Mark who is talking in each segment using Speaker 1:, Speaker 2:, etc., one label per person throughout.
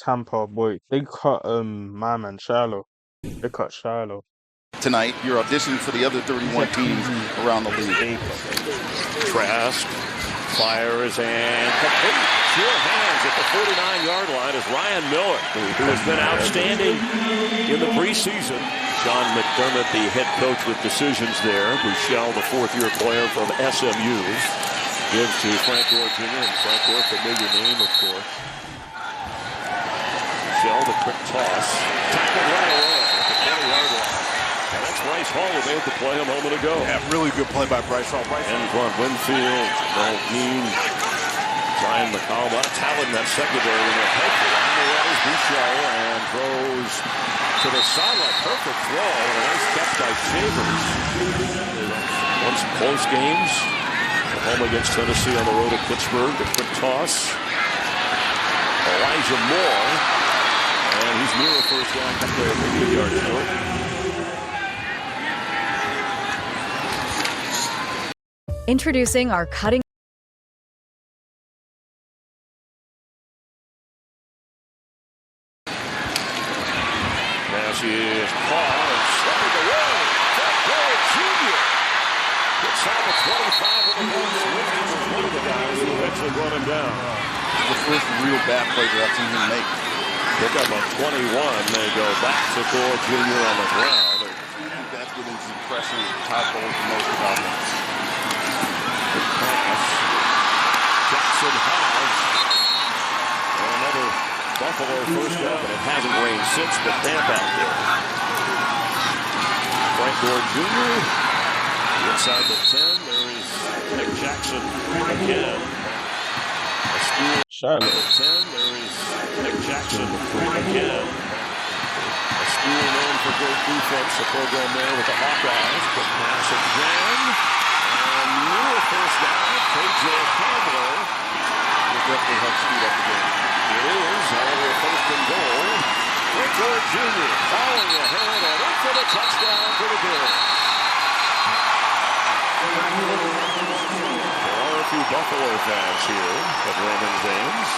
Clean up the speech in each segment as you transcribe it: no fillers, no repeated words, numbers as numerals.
Speaker 1: Tampa, boy. They cut my man SHILO. They cut SHILO.
Speaker 2: Tonight, you're auditioning for the other 31 teams around the league.
Speaker 3: Trask fires and complete. Sure hands at the 49-yard line is Ryan Miller, who has been outstanding in the preseason. Sean McDermott, the head coach with decisions there. Bouchel, the fourth-year player from SMU, gives to Frank Gore Jr. And Frank Gore, familiar name, of course. Bouchel, the quick toss. Tackled right away at the 20-yard line. And that's Bryce Hall who made the play a moment ago.
Speaker 2: Yeah, really good play by Bryce Hall.
Speaker 3: Antoine Winfield, Malvine, Brian McCall. A lot of talent in that secondary. And they're perfect. On the way is Bouchel and throws to the sideline. Perfect throw. And a nice catch by Shavers. Won some close games. Home against Tennessee, on the road at Pittsburgh. The quick toss. Elijah Moore. And he's near a first down. Maybe a yard short.
Speaker 4: Introducing our cutting
Speaker 3: pass is caught and slipping away. Frank Gore Jr. gets out of 25 of the boots. One of the guys who eventually brought him down.
Speaker 2: The first real bad play that I've seen him make.
Speaker 3: Pick up on 21. They go back to Gore Jr. on the ground.
Speaker 2: That's what is impressive. Top goal for most of them.
Speaker 3: Pass. Jackson has another Buffalo first down, and it hasn't rained since, but damp out there. Frank Gore Jr. inside the 10. There is Nick Jackson again. A school
Speaker 1: SHILO.
Speaker 3: the 10. There is Nick Jackson again. A school known for great defense. A program there with the Hawkeyes. Quick pass again. First down, K.J. Campbell will definitely help speed up the game. It is, however, first and goal. Frank Gore Jr. falling ahead and in for the touchdown for the Bills. There are a few Buffalo fans here at Raymond James.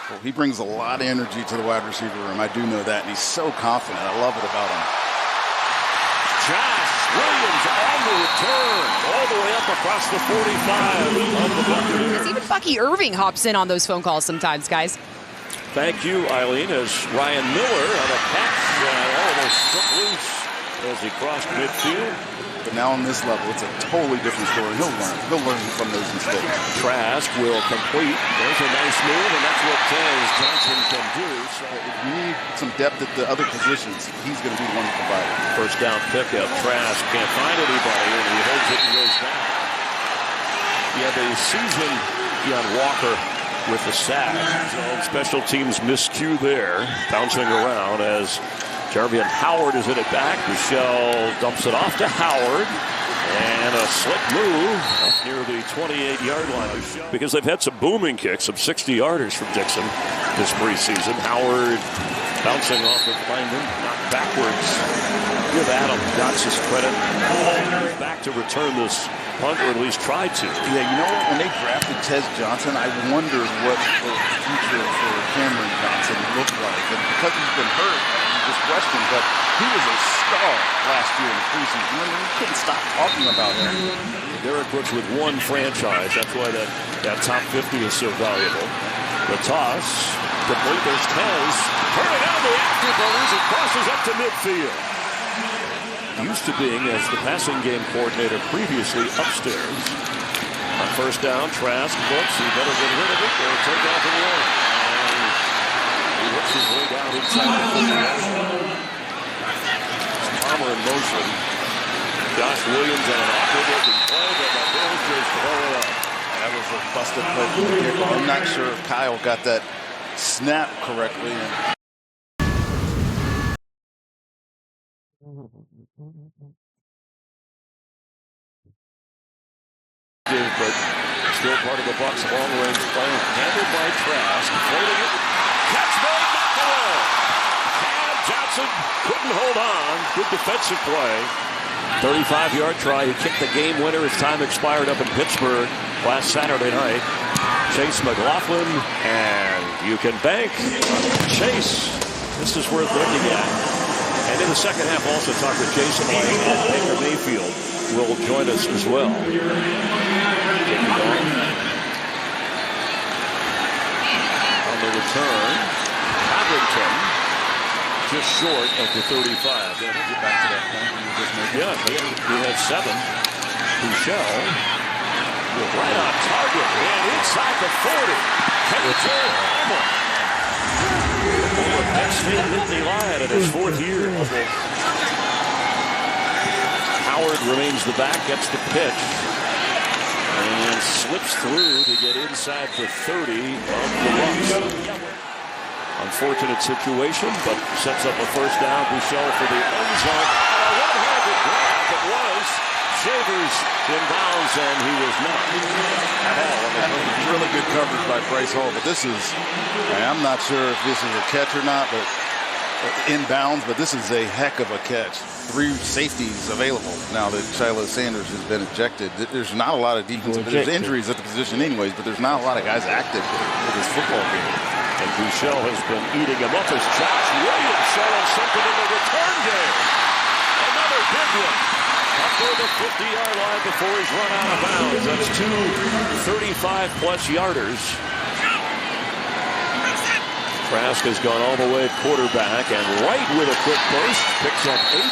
Speaker 2: Well, he brings a lot of energy to the wide receiver room. I do know that, and he's so confident. I love it about him.
Speaker 3: Josh Williams on the return, all the way up across the 45 of the Buccaneers.
Speaker 5: Even Bucky Irving hops in on those phone calls sometimes, guys.
Speaker 3: Thank you, Eileen, as Ryan Miller on a catch almost struck loose as he crossed midfield.
Speaker 2: But now on this level, it's a totally different story. He'll learn from those mistakes.
Speaker 3: Trask will complete. There's a nice move, and that's what Tez Johnson can do. So
Speaker 2: if you need some depth at the other positions, he's going to be the one to provide it.
Speaker 3: First down pickup. Trask can't find anybody, and he holds it and goes down. Yeah, the season Keon Walker with the sack. Special teams miscue there, bouncing around as Jarvian Howard is in it back. Michelle dumps it off to Howard. And a slick move up near the 28-yard line. Because they've had some booming kicks, some 60-yarders from Dixon this preseason. Howard bouncing off of Langdon, knocked backwards. Give Adam Gotts his credit. Back to return this punt, or at least try to.
Speaker 2: Yeah, you know what? When they drafted Tez Johnson, I wondered what the future for Cameron Johnson looked like. And because he's been hurt, you just questioned, but he was a star last year in the preseason. I mean, we couldn't stop talking about him.
Speaker 3: Derek Brooks with one franchise. That's why that top 50 is so valuable. The toss, complete. There's Tez. Turning out the afterburners and crosses up to midfield. Used to being as the passing game coordinator previously upstairs. On first down, Trask looks. He better get rid of it or take off and run. And he works his way down inside the 50. Palmer in motion. Josh Williams on an awkward looking play, but the Bills just throw it up.
Speaker 2: That was a busted play from the kicker. I'm not sure if Kyle got that snap correctly.
Speaker 3: But still part of the Bucs' long-range plan. Handled by Trask. Floating it. Catch made, knocked away. Cam Johnson couldn't hold on. Good defensive play. 35-yard try. He kicked the game winner as time expired up in Pittsburgh last Saturday night. Chase McLaughlin, and you can bank on Chase. This is worth looking at. And in the second half, also talk with Jason White and Baker Mayfield will join us as well. On the return, Covington just short of the 35.
Speaker 2: Get back to that point you were just making.
Speaker 3: Yeah, he had 7. Michelle right on target and inside the 40. Next Nittany Lion in his 4th year. Howard remains the back, gets the pitch, and slips through to get inside the 30 of the Bucs. Unfortunate situation, but sets up a first down. Bouchel for the end zone. A one-handed grab. It was Shavers in bounds, and he was not.
Speaker 2: Really good coverage by Bryce Hall, but this is, I'm not sure if this is a catch or not, but inbounds, but this is a heck of a catch. 3 safeties available now that SHILO Sanders has been ejected. There's not a lot of defense. There's injuries at the position anyways, but there's not a lot of guys active for this football game.
Speaker 3: And Bouchel has been eating him up as Josh Williams showing something in the return game. Another big one. Up to the 50-yard line before he's run out of bounds. That's 2 35-plus yarders. Trask has gone all the way at quarterback, and Wright with a quick burst picks up 8.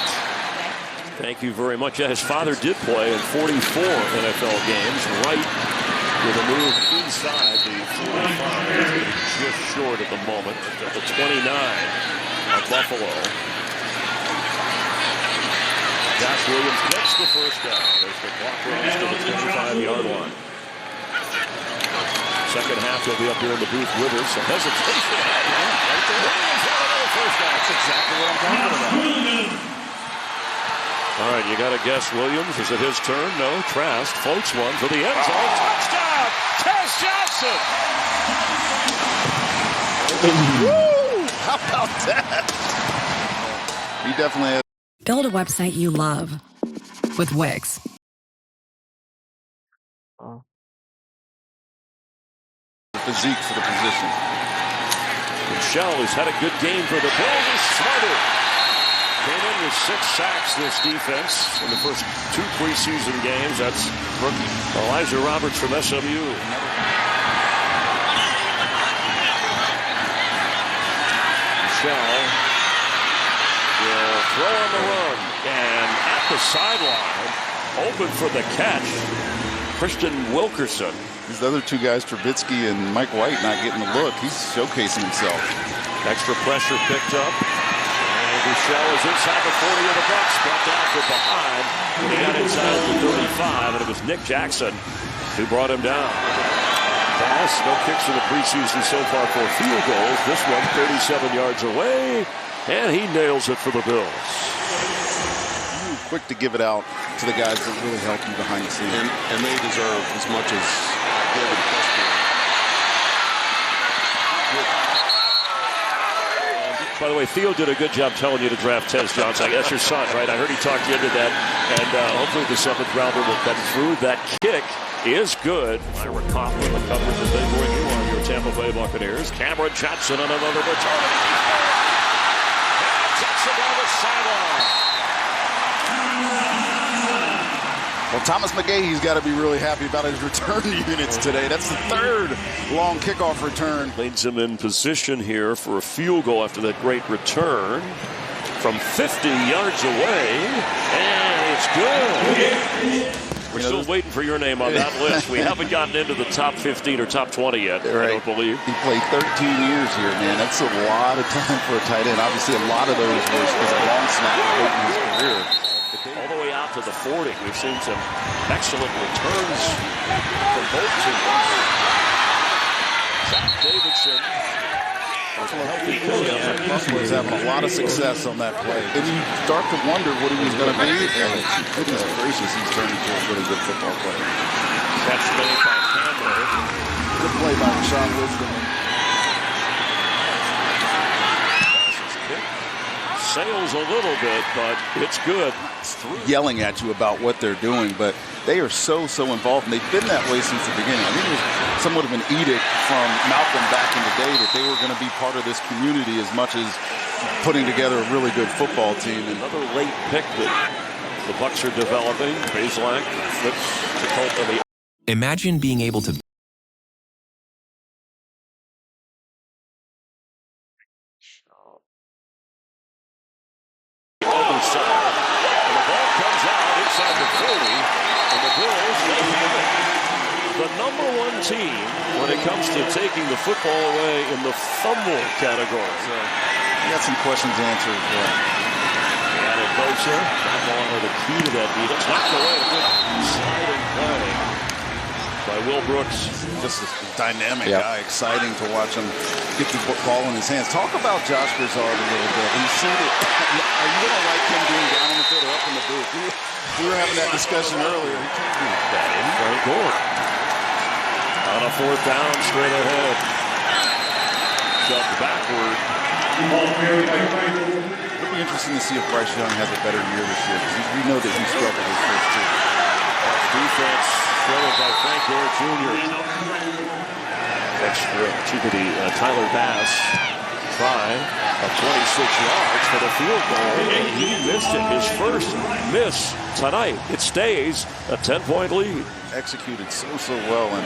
Speaker 3: Thank you very much. Yeah, his father did play in 44 NFL games. Wright with a move inside the 45, just short at the moment, at the 29 of Buffalo. Josh Williams gets the first down as the clock runs to the 25-yard line. Second half, he'll be up here in the booth with us. A hesitation. Right there. Williams got another first down.
Speaker 2: That's exactly what I'm talking about.
Speaker 3: All right, you got to guess Williams. Is it his turn? No. Trask floats one for the end zone. Touchdown! Tez Johnson!
Speaker 2: Woo! How about that? He definitely has.
Speaker 6: Build a website you love with Wix.
Speaker 2: Physique for the position.
Speaker 3: Michelle has had a good game for the Bills. Smarter. Came in with 6 sacks this defense in the first 2 preseason games. That's rookie Elijah Roberts from SMU. Michelle will throw on the run, and at the sideline, open for the catch, Christian Wilkerson.
Speaker 2: These other 2 guys, Trubisky and Mike White, not getting the look. He's showcasing himself.
Speaker 3: Extra pressure picked up. And Bouchel is inside the 40 of the Bucs. Brought down from behind when he got inside the 35. And it was Nick Jackson who brought him down. Pass, no kicks in the preseason so far for field goals. This one 37 yards away. And he nails it for the Bills.
Speaker 2: Quick to give it out to the guys that really help you behind the scenes.
Speaker 7: And they deserve as much as David Preston.
Speaker 3: By the way, Theo did a good job telling you to draft Tez Johnson. That's your son, right? I heard he talked you into that. And hopefully the 7th rounder will come through. That kick is good. Myra Coughlin, the coverage that they bring you on your Tampa Bay Buccaneers. Cameron Johnson on another return. And Johnson down the sideline.
Speaker 2: Well, Thomas McGahee's got to be really happy about his return units today. That's the 3rd long kickoff return.
Speaker 3: Leads him in position here for a field goal after that great return from 50 yards away. And it's good. We're still waiting for your name on that list. We haven't gotten into the top 15 or top 20 yet,
Speaker 2: right.
Speaker 3: I don't believe.
Speaker 2: He played 13 years here, man. That's a lot of time for a tight end. Obviously, a lot of those was a long snapper late in his career.
Speaker 3: All the way out to the 40. We've seen some excellent returns from both teams. Zach Davidson.
Speaker 2: Buffalo's having a lot of success on that play. And you start to wonder what he was going to be. Goodness gracious, he's turned into a really good football player.
Speaker 3: Catch made by Campbell.
Speaker 2: Good play by Sean Wisdom.
Speaker 3: Sails a little bit, but it's good.
Speaker 2: Yelling at you about what they're doing, but They are so involved, and they've been that way since the beginning. I think it was somewhat of an edict from Malcolm back in the day that they were going to be part of this community as much as putting together a really good football team. And
Speaker 3: another late pick that the Bucs are developing. Bazelak flips the Colt of the.
Speaker 8: Imagine being able to
Speaker 3: Other side, and the ball comes out inside the 40, and the Bills the number one team when it comes to taking the football away in the fumble category.
Speaker 2: So you got some questions answered.
Speaker 3: Added Bosa, that ball with the key to that beat. Tucked away, a good sliding play by Will Brooks.
Speaker 2: Just a dynamic guy, exciting to watch him get the ball in his hands. Talk about Josh Broussard a little bit. We've seen it. Are you going to like him being down in the field or up in the booth? We were having that discussion earlier. He can't do that.
Speaker 3: Very good. On a fourth down, straight ahead. Shoved backward.
Speaker 2: It'll be interesting to see if Bryce Young has a better year this year, because we know that he struggled his first two.
Speaker 3: Defense thrown by Frank Gore Jr. Tyler Bass try of 26 yards for the field goal, and he missed it. His first miss tonight. It stays a 10-point lead.
Speaker 2: Executed so well, and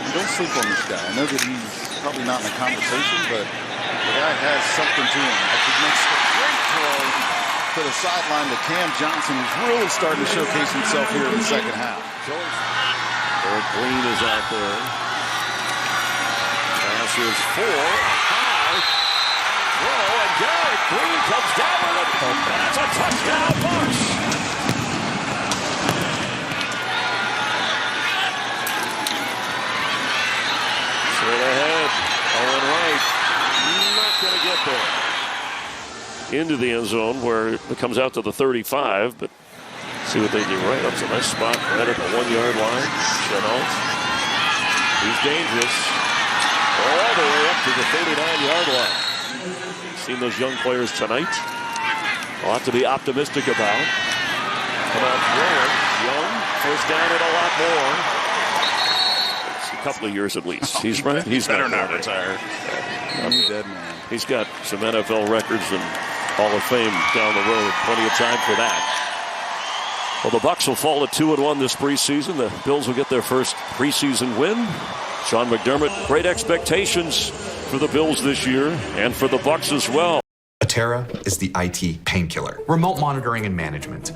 Speaker 2: you don't sleep on this guy. I know that he's probably not in the conversation, but the guy has something to him. Like, he makes a great throw to the sideline to Cam Johnson, who's really starting to showcase himself here in the second half.
Speaker 3: Eric Green is out there. Pass is 4 high. Throw, and Garrett Green comes down with it. That's a touchdown, Bucs. Straight ahead, Owen Wright, not going to get there. Into the end zone where it comes out to the 35, but see what they do. Right, that's a nice spot right at the 1-yard line. Chenault, he's dangerous. All the way up to the 39-yard line. Seen those young players tonight. A lot to be optimistic about. Come out throwing. Young, first down and a lot more. A couple of years at least. He's right. He's
Speaker 2: better not retire. He's dead, man.
Speaker 3: He's got some NFL records and Hall of Fame down the road. Plenty of time for that. Well, the Bucs will fall to 2-1 this preseason. The Bills will get their first preseason win. Sean McDermott, great expectations for the Bills this year and for the Bucs as well.
Speaker 9: Atera is the IT painkiller. Remote monitoring and management.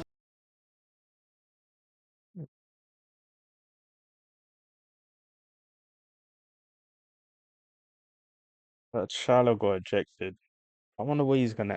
Speaker 1: But SHILO got ejected. I wonder what he's gonna